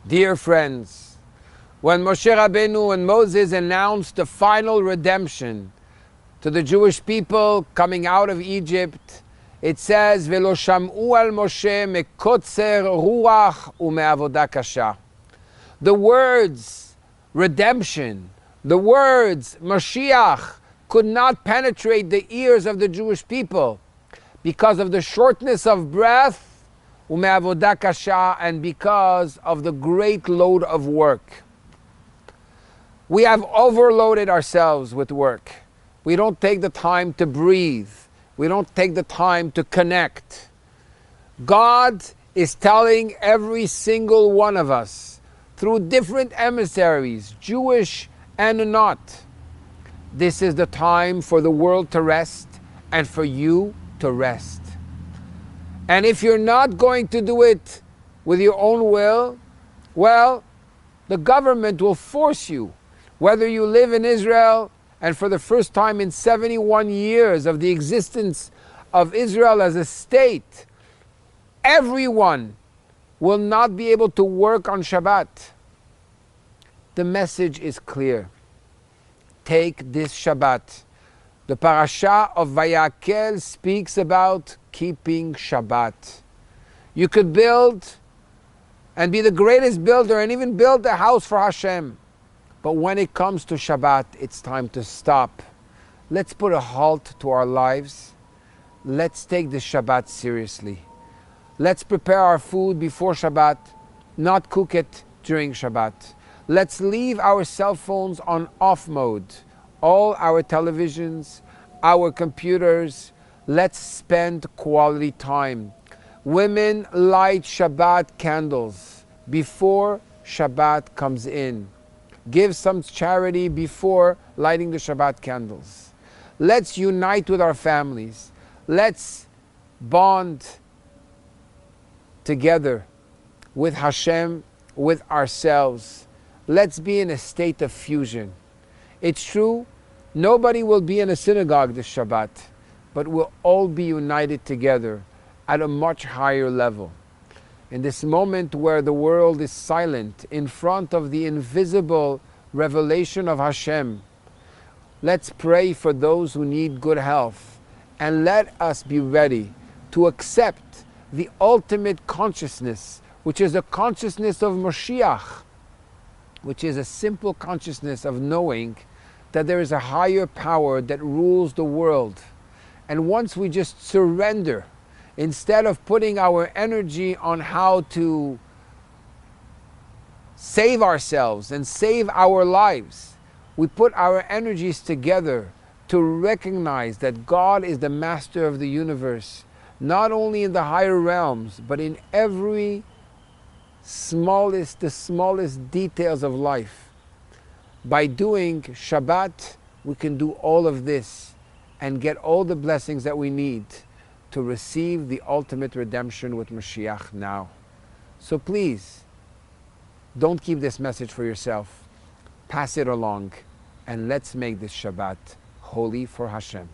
Dear friends, when Moshe Rabbeinu and Moses announced the final redemption to the Jewish people coming out of Egypt, it says, "Velo sham'u al Moshe mekotzer ruach ume'avoda kasha." The words redemption, the words Mashiach could not penetrate the ears of the Jewish people because of the shortness of breath, ume'avoda kasha, and because of the great load of work. We have overloaded ourselves with work. We don't take the time to breathe. We don't take the time to connect. God is telling every single one of us through different emissaries, Jewish and not, this is the time for the world to rest and for you to rest. And if you're not going to do it with your own will, well, the government will force you. Whether you live in Israel, and for the first time in 71 years of the existence of Israel as a state, everyone will not be able to work on Shabbat. The message is clear. Take this Shabbat. The parasha of Vayakel speaks about keeping Shabbat. You could build and be the greatest builder and even build a house for Hashem. But when it comes to Shabbat, it's time to stop. Let's put a halt to our lives. Let's take the Shabbat seriously. Let's prepare our food before Shabbat, not cook it during Shabbat. Let's leave our cell phones on off mode. All our televisions, our computers. Let's spend quality time. Women light Shabbat candles before Shabbat comes in. Give some charity before lighting the Shabbat candles. Let's unite with our families. Let's bond together with Hashem, with ourselves. Let's be in a state of fusion. It's true, nobody will be in a synagogue this Shabbat, but we'll all be united together at a much higher level. In this moment where the world is silent in front of the invisible revelation of Hashem, let's pray for those who need good health, and let us be ready to accept the ultimate consciousness, which is a consciousness of Mashiach, which is a simple consciousness of knowing that there is a higher power that rules the world. And once we just surrender, instead of putting our energy on how to save ourselves and save our lives, we put our energies together to recognize that God is the master of the universe, not only in the higher realms, but in the smallest details of life. By doing Shabbat, we can do all of this and get all the blessings that we need to receive the ultimate redemption with Mashiach now. So please, don't keep this message for yourself. Pass it along, and let's make this Shabbat holy for Hashem.